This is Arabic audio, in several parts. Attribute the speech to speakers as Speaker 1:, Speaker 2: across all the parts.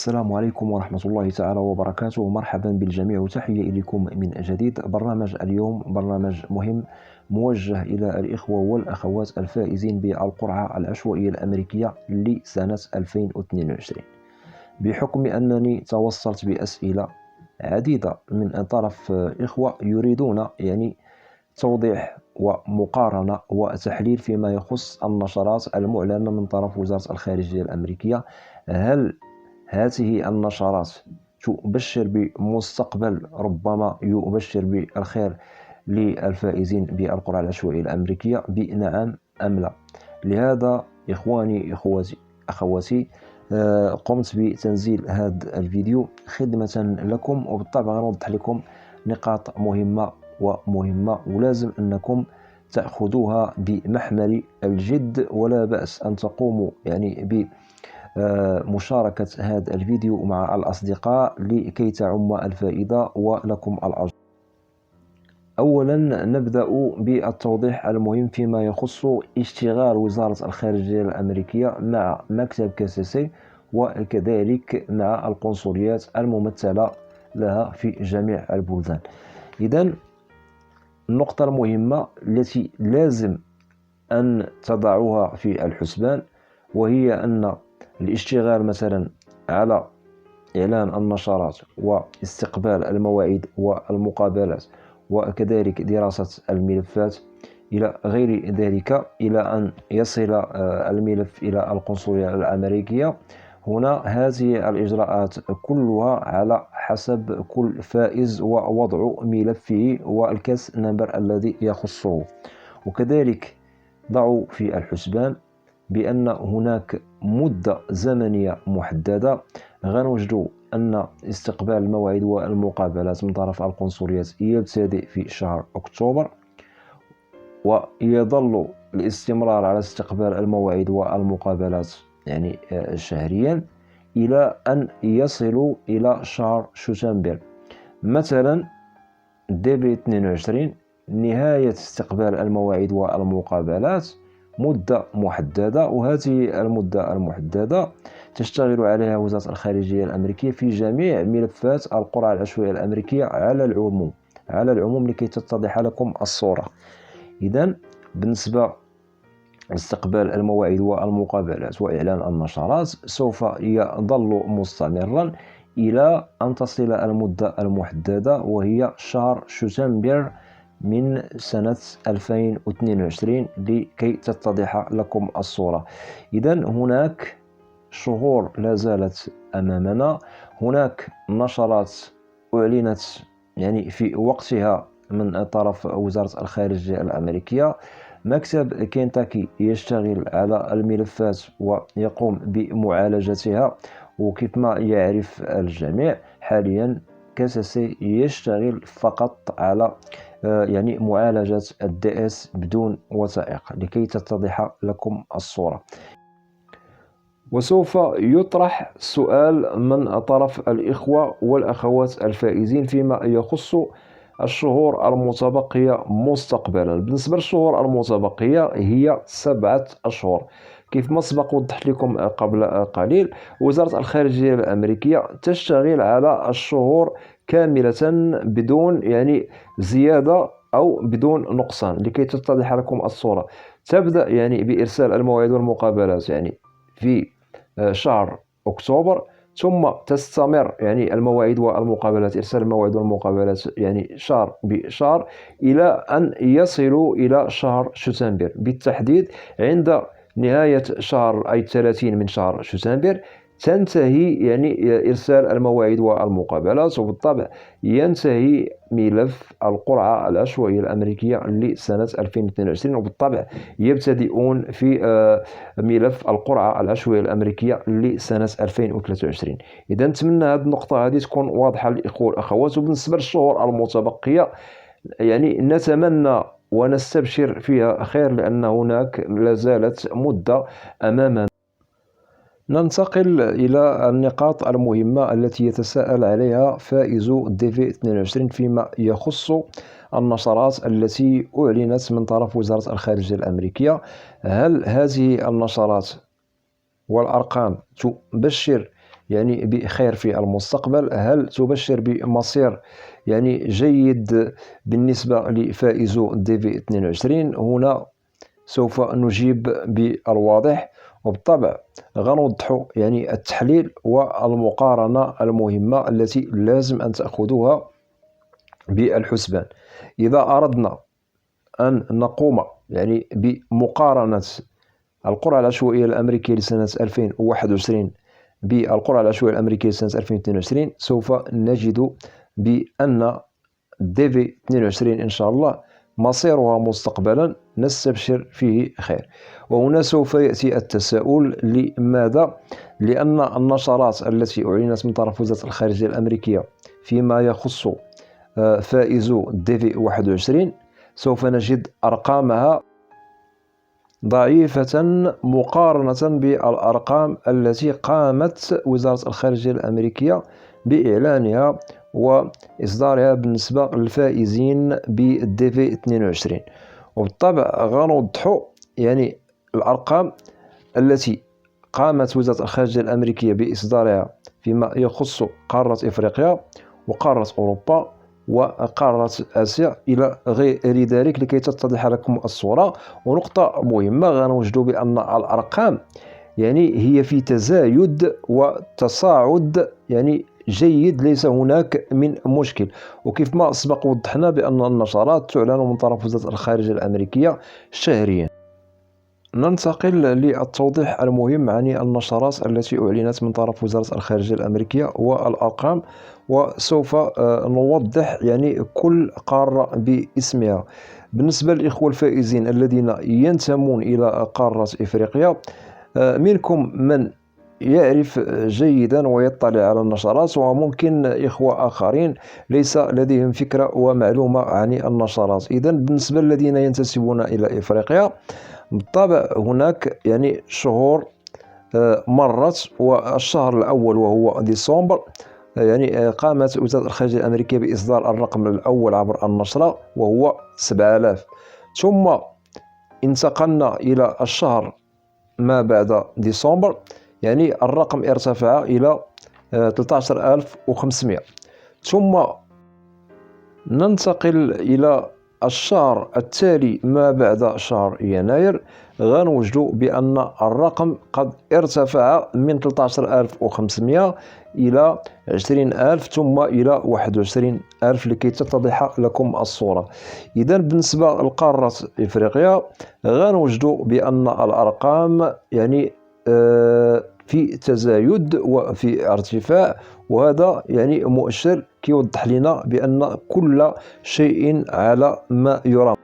Speaker 1: السلام عليكم ورحمة الله تعالى وبركاته. مرحبا بالجميع وتحية إليكم من جديد. برنامج اليوم برنامج مهم موجه إلى الإخوة والأخوات الفائزين بالقرعة العشوائية الأمريكية لسنة 2022. بحكم أنني توصلت بأسئلة عديدة من طرف إخوة يريدون توضيح ومقارنة وتحليل فيما يخص النشرات المعلنة من طرف وزارة الخارجية الأمريكية. هل هذه النشرات تبشر بمستقبل ربما يبشر بالخير للفائزين بالقرعة العشوائية الأمريكية؟ بنعم أم لا؟ لهذا إخواني أخواتي قمت بتنزيل هذا الفيديو خدمة لكم، وبالطبع غنوضح لكم نقاط مهمة ولازم أنكم تأخذوها بمحمل الجد، ولا بأس أن تقوموا بمشاركة هذا الفيديو مع الأصدقاء لكي تعم الفائدة ولكم الأجر. أولا نبدأ بالتوضيح المهم فيما يخص اشتغال وزارة الخارجية الأمريكية مع مكتب كاسيسي وكذلك مع القنصليات الممثلة لها في جميع البلدان. إذن النقطة المهمة التي لازم أن تضعوها في الحسبان وهي أن الاشتغال مثلا على إعلان النشرات واستقبال المواعيد والمقابلات وكذلك دراسة الملفات إلى غير ذلك إلى أن يصل الملف إلى القنصلية الأمريكية. هنا هذه الإجراءات كلها على حسب كل فائز ووضع ملفه والكاس نمبر الذي يخصه. وكذلك ضعوا في الحسبان بأن هناك مدة زمنية محددة. غنوجدوا أن استقبال المواعيد والمقابلات من طرف القنصليات يبتدئ في شهر أكتوبر، ويظل الاستمرار على استقبال المواعيد والمقابلات شهريا إلى أن يصلوا إلى شهر شتنبر. مثلا ديبي 22 نهاية استقبال المواعيد والمقابلات مدة محددة، وهذه المدة المحددة تشتغل عليها وزارة الخارجية الأمريكية في جميع ملفات القرعة العشوائية الأمريكية على العموم لكي تتضح لكم الصورة. إذن بالنسبة لاستقبال المواعيد والمقابلات وإعلان النشرات سوف يظل مستمرا إلى أن تصل المدة المحددة وهي شهر شتنبر من سنة 2022 لكي تتضح لكم الصورة. إذن هناك شهور لا زالت أمامنا. هناك نشرات أعلنت في وقتها من طرف وزارة الخارجية الأمريكية. مكتب كنتاكي يشتغل على الملفات ويقوم بمعالجتها، وكيف ما يعرف الجميع حاليا كاساسي يشتغل فقط على معالجة الDS بدون وثائق لكي تتضح لكم الصورة. وسوف يطرح سؤال من طرف الإخوة والأخوات الفائزين فيما يخص الشهور المتبقية مستقبلا. بالنسبة للشهور المتبقية هي 7 أشهر. كيف ما سبق وضحت لكم قبل قليل، وزارة الخارجية الأمريكية تشتغل على الشهور كاملة بدون زيادة أو بدون نقصان لكي تتضح لكم الصورة. تبدأ بإرسال المواعيد والمقابلات في شهر أكتوبر، ثم تستمر المواعيد والمقابلات، إرسال المواعيد والمقابلات شهر بشهر إلى أن يصلوا إلى شهر شتنبر بالتحديد. عند نهاية شهر 30 من شهر شتنبر تنتهي إرسال المواعيد والمقابلات، وبالطبع ينتهي ملف القرعة العشوائية الأمريكية لسنة 2022، وبالطبع يبتدئون في ملف القرعة العشوائية الأمريكية لسنة 2023. إذا نتمنى هذه النقطة هذه تكون واضحة للإخوة والأخوات. وبالنسبة للشهور المتبقية نتمنى ونستبشر فيها خير، لأن هناك لا زالت مدة أمامنا. ننتقل إلى النقاط المهمة التي يتساءل عليها فائزو ديفي 22 فيما يخص النشرات التي أعلنت من طرف وزارة الخارجية الأمريكية. هل هذه النشرات والأرقام تبشر يعني بخير في المستقبل؟ هل تبشر بمصير يعني جيد بالنسبة لفائزو ديفي 22؟ هنا سوف نجيب بالواضح، وبالطبع غنوضح يعني التحليل والمقارنة المهمة التي لازم أن تأخذوها بالحسبان. إذا أردنا أن نقوم يعني بمقارنة القرعة العشوائية الأمريكية لسنة 2021 بالقرعة العشوائية الأمريكية لسنة 2022، سوف نجد بأن ديفي 22 إن شاء الله مصيرها مستقبلا نستبشر فيه خير. وهنا سوف يأتي التساؤل: لماذا؟ لأن النشرات التي أعلنت من طرف وزارة الخارجية الأمريكية فيما يخص فائزو ديفي 21 سوف نجد أرقامها ضعيفة مقارنة بالأرقام التي قامت وزارة الخارجية الأمريكية بإعلانها وإصدارها بالنسبة للفائزين بالديفي 22. وبالطبع غنوضح يعني الأرقام التي قامت وزارة الخارجية الأمريكية بإصدارها فيما يخص قارة إفريقيا وقارة أوروبا وقارة آسيا إلى غير ذلك، لكي تتضح لكم الصورة. ونقطة مهمة غنوجد بأن الأرقام يعني هي في تزايد وتصاعد يعني جيد، ليس هناك من مشكل. وكيف ما سبق وضحنا بأن النشرات تعلن من طرف وزارة الخارجية الأمريكية شهريا. ننتقل للتوضيح المهم عن النشرات التي أعلنت من طرف وزارة الخارجية الأمريكية والأرقام، وسوف نوضح يعني كل قارة باسمها. بالنسبة للإخوة الفائزين الذين ينتمون إلى قارة إفريقيا، منكم من يعرف جيدا ويطلع على النشرات، وممكن إخوة آخرين ليس لديهم فكرة ومعلومة عن النشرات. إذن بالنسبة للذين ينتسبون إلى إفريقيا، بالطبع هناك يعني شهور مرت، والشهر الأول وهو ديسمبر يعني قامت وزارة الخارجية الأمريكية بإصدار الرقم الأول عبر النشرة وهو 7000. ثم انتقلنا إلى الشهر ما بعد ديسمبر، يعني الرقم ارتفع إلى 13500. ثم ننتقل إلى الشهر التالي ما بعد شهر يناير، غنوجد بأن الرقم قد ارتفع من 13500 إلى 20000 ثم إلى 21000، لكي تتضح لكم الصورة. إذا بالنسبة لقارة إفريقيا غنوجد بأن الأرقام يعني في تزايد وفي ارتفاع، وهذا يعني مؤشر كيوضح لنا بأن كل شيء على ما يرام.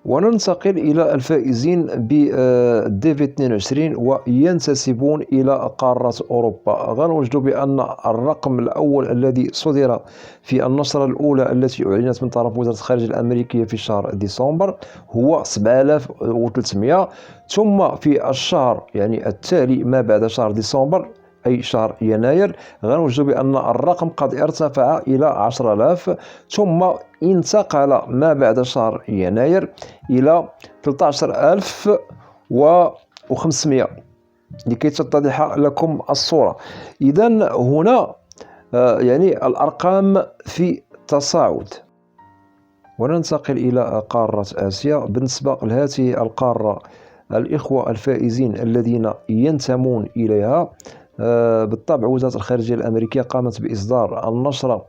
Speaker 1: وننتقل إلى الفائزين بالديفي 22 وينتسبون إلى قارة أوروبا. غنوجد بأن الرقم الأول الذي صدر في النشرة الأولى التي أعلنت من طرف وزارة الخارجية الأمريكية في شهر ديسمبر هو 7300. ثم في الشهر يعني التالي ما بعد شهر ديسمبر أي شهر يناير غنوجد بأن الرقم قد ارتفع إلى 10000. ثم انتقل ما بعد شهر يناير إلى 13500، لكي تتضح لكم الصورة. إذن هنا يعني الأرقام في تصاعد. وننتقل إلى قارة آسيا. بالنسبة لهذه القارة، الإخوة الفائزين الذين ينتمون إليها، بالطبع وزارة الخارجية الأمريكية قامت بإصدار النشرة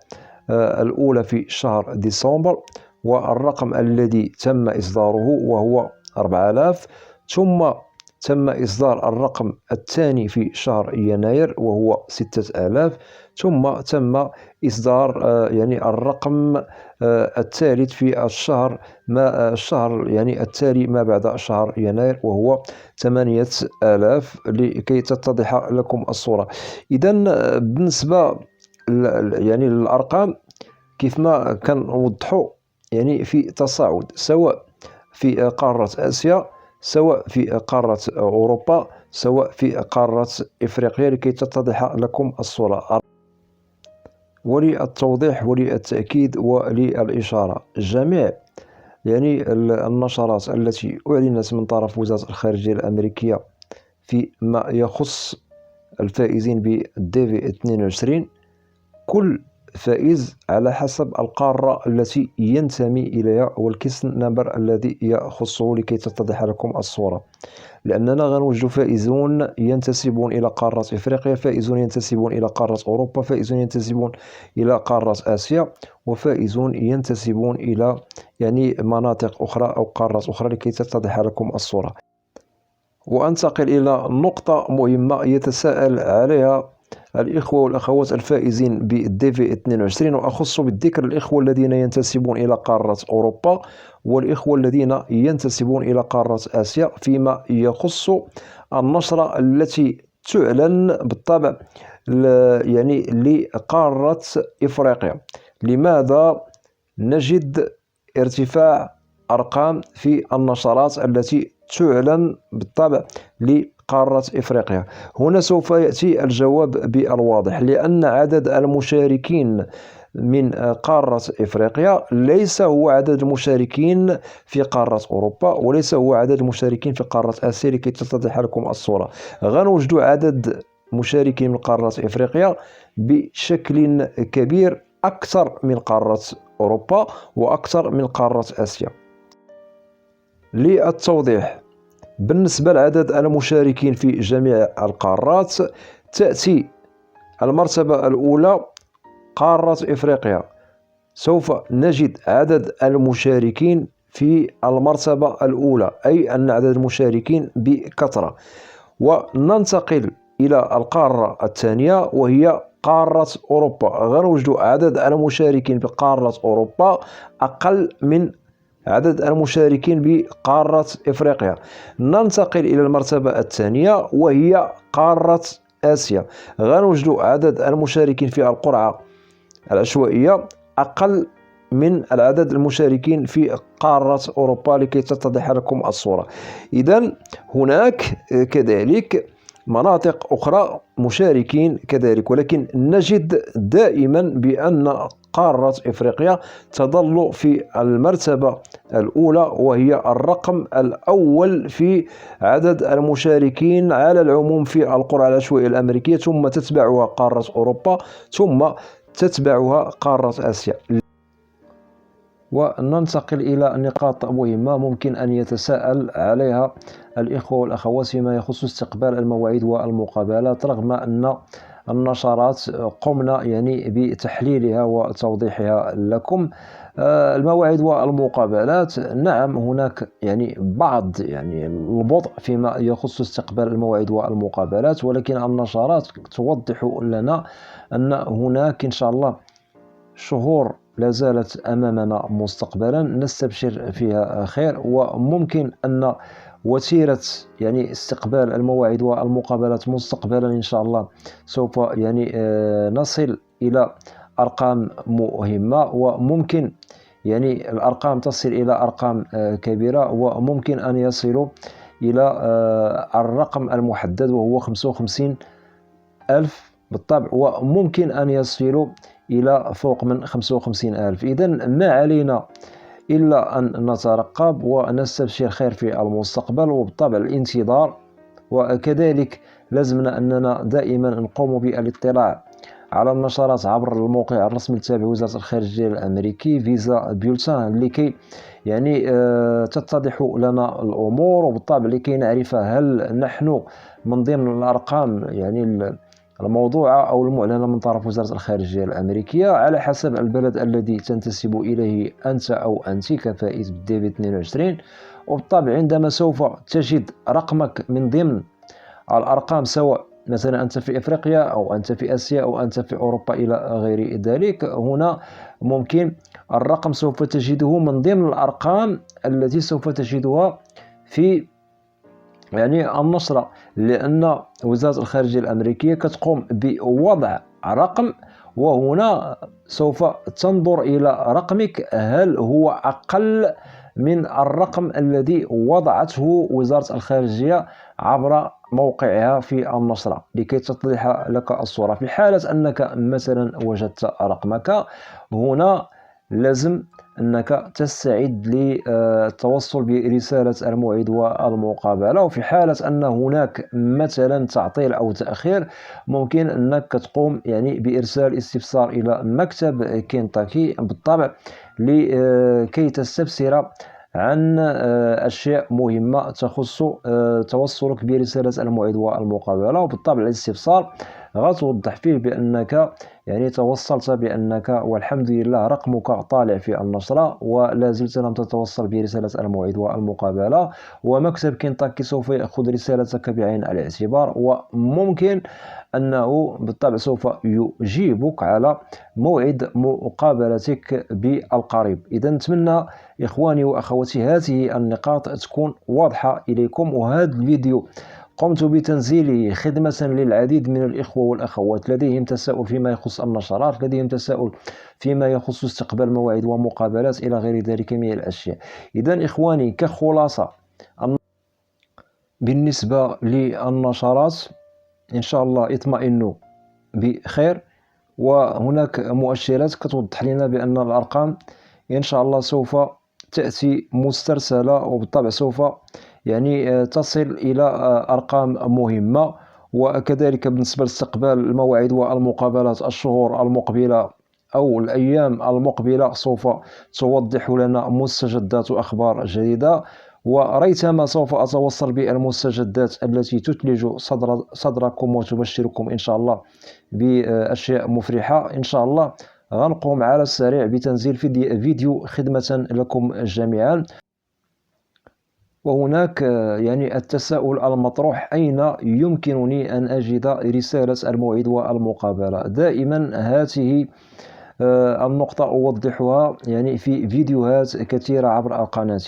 Speaker 1: الأولى في شهر ديسمبر، والرقم الذي تم إصداره وهو 4000. ثم تم إصدار الرقم الثاني في شهر يناير وهو 6000. ثم تم إصدار يعني الرقم الثالث في الشهر يعني التالي ما بعد شهر يناير وهو 8000، لكي تتضح لكم الصورة. إذن بالنسبة يعني للأرقام كيف ما كنوضحوا يعني في تصاعد، سواء في قارة آسيا، سواء في قارة أوروبا، سواء في قارة إفريقيا، لكي تتضح لكم الصورة. وللتوضيح وللتأكيد وللإشارة، جميع يعني النشرات التي أعلنت من طرف وزارة الخارجية الأمريكية فيما يخص الفائزين بالدي في 22 كل فائز على حسب القارة التي ينتمي إليها والكيس نمبر الذي يخصه لكي تتضح لكم الصورة. لأننا غنوجد فائزون ينتسبون إلى قارة إفريقيا، فائزون ينتسبون إلى قارة أوروبا، فائزون ينتسبون إلى قارة آسيا، وفائزون ينتسبون إلى مناطق أخرى أو قارات أخرى لكي تتضح لكم الصورة. وأنتقل إلى نقطة مهمة يتساءل عليها الإخوة والأخوات الفائزين بالدي في 22، وأخص بالذكر الإخوة الذين ينتسبون إلى قارة أوروبا والإخوة الذين ينتسبون إلى قارة آسيا فيما يخص النشرة التي تعلن بالطبع لقارة إفريقيا. لماذا نجد ارتفاع أرقام في النشرات التي تعلن بالطبع لقارة إفريقيا؟ هنا سوف يأتي الجواب بالواضح، لأن عدد المشاركين من قارة إفريقيا ليس هو عدد المشاركين في قارة أوروبا، وليس هو عدد المشاركين في قارة آسيا لكي تتضح لكم الصورة. غنوجد عدد مشاركين من قارة إفريقيا بشكل كبير أكثر من قارة أوروبا وأكثر من قارة آسيا. للتوضيح، بالنسبة لعدد المشاركين في جميع القارات، تأتي المرتبة الأولى قارة إفريقيا، سوف نجد عدد المشاركين في المرتبة الأولى، أي أن عدد المشاركين بكثرة. وننتقل إلى القارة الثانية وهي قارة أوروبا، غنوجد عدد المشاركين بقارة أوروبا أقل من عدد المشاركين بقارة إفريقيا. ننتقل إلى المرتبة الثانية وهي قارة آسيا، غنوجد عدد المشاركين في القرعة العشوائية أقل من العدد المشاركين في قارة أوروبا لكي تتضح لكم الصورة. إذن هناك كذلك مناطق أخرى مشاركين كذلك، ولكن نجد دائما بأن قارة إفريقيا تظل في المرتبة الأولى، وهي الرقم الأول في عدد المشاركين على العموم في القرعة العشوائية الأمريكية، ثم تتبعها قارة أوروبا، ثم تتبعها قارة آسيا. وننتقل إلى نقاط مهمة ممكن أن يتساءل عليها الإخوة والأخوات فيما يخص استقبال المواعيد والمقابلات، رغم أن النشرات قمنا بتحليلها وتوضيحها لكم. المواعيد والمقابلات، نعم هناك بعض البطء فيما يخص استقبال المواعيد والمقابلات، ولكن النشرات توضح لنا أن هناك إن شاء الله شهور لا زالت أمامنا مستقبلا نستبشر فيها خير، وممكن أن وتيرة استقبال المواعيد والمقابلات مستقبلا إن شاء الله سوف نصل إلى أرقام مهمة، وممكن الأرقام تصل إلى أرقام كبيرة، وممكن أن يصلوا إلى الرقم المحدد وهو 55,000 بالطبع، وممكن أن يصلوا إلى فوق من 55,000. إذن ما علينا إلا أن نترقب ونستبشر خير في المستقبل، وبالطبع الانتظار. وكذلك لازمنا أننا دائما نقوم بالاطلاع على النشرات عبر الموقع الرسمي التابع وزارة الخارجية الأمريكي فيزا بيولتان، لكي تتضح لنا الأمور، وبالطبع لكي نعرف هل نحن من ضمن الأرقام الموضوعة أو المعلنة من طرف وزارة الخارجية الأمريكية على حسب البلد الذي تنتسب إليه أنت أو أنت كفائز بالدي في 22. وبالطبع عندما سوف تجد رقمك من ضمن الأرقام، سواء مثلا أنت في إفريقيا أو أنت في آسيا أو أنت في أوروبا إلى غير ذلك، هنا ممكن الرقم سوف تجده من ضمن الأرقام التي سوف تجدها في النشرة، لأن وزارة الخارجية الأمريكية كتقوم بوضع رقم، وهنا سوف تنظر إلى رقمك هل هو أقل من الرقم الذي وضعته وزارة الخارجية عبر موقعها في النشرة لكي تتضح لك الصورة. في حالة أنك مثلا وجدت رقمك هنا لازم أنك تستعد للتوصل برسالة الموعد والمقابلة. وفي حالة أن هناك مثلا تعطيل أو تأخير، ممكن أنك تقوم يعني بإرسال استفسار إلى مكتب كنتاكي بالطبع لكي تستفسر عن أشياء مهمة تخص توصلك برسالة الموعد والمقابلة. وبالطبع الاستفسار غتوضح فيه بأنك يعني توصلت بأنك والحمد لله رقمك طالع في النشرة ولا زلت لم تتوصل برسالة الموعد والمقابلة، ومكتب كنتاكي سوف يأخذ رسالتك بعين الاعتبار، وممكن أنه بالطبع سوف يجيبك على موعد مقابلتك بالقريب. إذا نتمنى إخواني وأخواتي هذه النقاط تكون واضحة إليكم. وهذا الفيديو قمت بتنزيله خدمة للعديد من الإخوة والأخوات لديهم تساؤل فيما يخص النشرات، لديهم تساؤل فيما يخص استقبال موعد ومقابلات إلى غير ذلك من الأشياء. إذا إخواني كخلاصة بالنسبة للنشرات، إن شاء الله اطمئنوا بخير، وهناك مؤشرات كتوضح لنا بأن الأرقام إن شاء الله سوف تأتي مسترسلة، وبالطبع سوف يعني تصل إلى أرقام مهمة. وكذلك بالنسبة لاستقبال المواعيد والمقابلات الشهور المقبلة أو الأيام المقبلة سوف توضح لنا مستجدات وأخبار جديدة، وريثما سوف أتوصل بالمستجدات التي تثلج صدركم وتبشركم إن شاء الله بأشياء مفرحة. إن شاء الله غنقوم على السريع بتنزيل فيديو خدمة لكم جميعا. وهناك يعني التساؤل المطروح: أين يمكنني أن أجد رسالة الموعد والمقابلة؟ دائما هذه النقطة أوضحها يعني في فيديوهات كثيرة عبر القناة.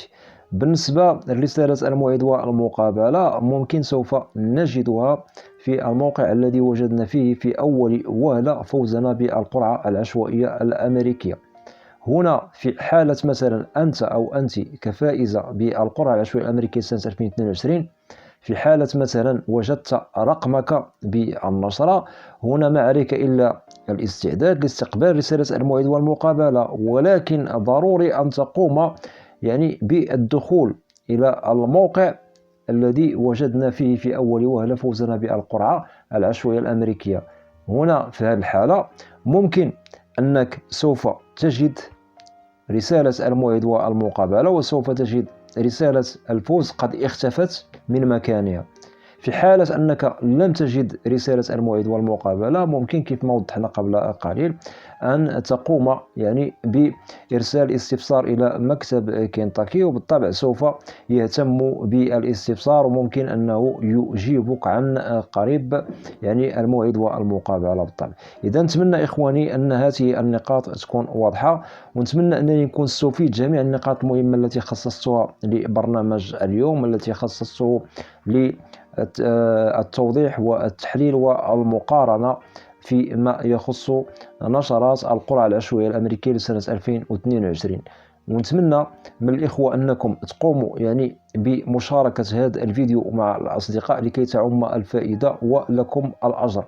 Speaker 1: بالنسبة لرسالة الموعد والمقابلة، ممكن سوف نجدها في الموقع الذي وجدنا فيه في أول وهلة فوزنا بالقرعة العشوائية الأمريكية. هنا في حالة مثلا أنت أو أنت كفائزة بالقرعة العشوائية الأمريكية سنة 2022، في حالة مثلا وجدت رقمك بالنشرة، هنا ما عليك إلا الاستعداد لاستقبال رسالة الموعد والمقابلة، ولكن ضروري أن تقوم يعني بالدخول إلى الموقع الذي وجدنا فيه في أول وهلة فوزنا بالقرعة العشوائية الأمريكية. هنا في هذه الحالة ممكن أنك سوف تجد رسالة الموعد والمقابلة، وسوف تجد رسالة الفوز قد اختفت من مكانها. في حالة أنك لم تجد رسالة الموعد والمقابلة، ممكن كيف ما وضحنا قبل قليل أن تقوم يعني بإرسال استفسار إلى مكتب كنتاكي، وبالطبع سوف يهتم بالاستفسار، وممكن أنه يجيبك عن قريب يعني الموعد والمقابلة بالطبع. إذا نتمنى إخواني أن هذه النقاط تكون واضحة، ونتمنى أنني نكون استفيد جميع النقاط المهمة التي خصصتها لبرنامج اليوم، التي خصصته للتوضيح والتحليل والمقارنة فيما يخص نشرات القرعة العشوائية الأمريكية لسنة 2022. ونتمنى من الإخوة أنكم تقوموا يعني بمشاركة هذا الفيديو مع الأصدقاء لكي تعم الفائدة ولكم الأجر.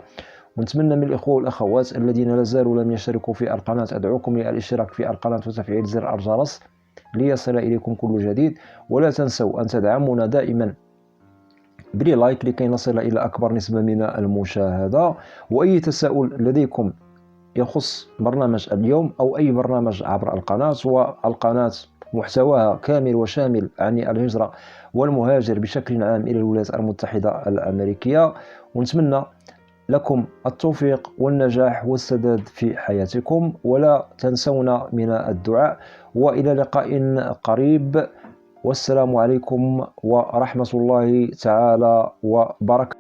Speaker 1: ونتمنى من الإخوة والأخوات الذين لا زالوا لم يشتركوا في القناة أدعوكم للاشتراك في القناة وتفعيل زر الجرس ليصل إليكم كل جديد. ولا تنسوا أن تدعمونا دائما بلايك لكي نصل إلى أكبر نسبة من المشاهدة. وأي تساؤل لديكم يخص برنامج اليوم أو أي برنامج عبر القناة، والقناة محتواها كامل وشامل عن الهجرة والمهاجر بشكل عام إلى الولايات المتحدة الأمريكية. ونتمنى لكم التوفيق والنجاح والسداد في حياتكم، ولا تنسونا من الدعاء. وإلى لقاء قريب، والسلام عليكم ورحمة الله تعالى وبركاته.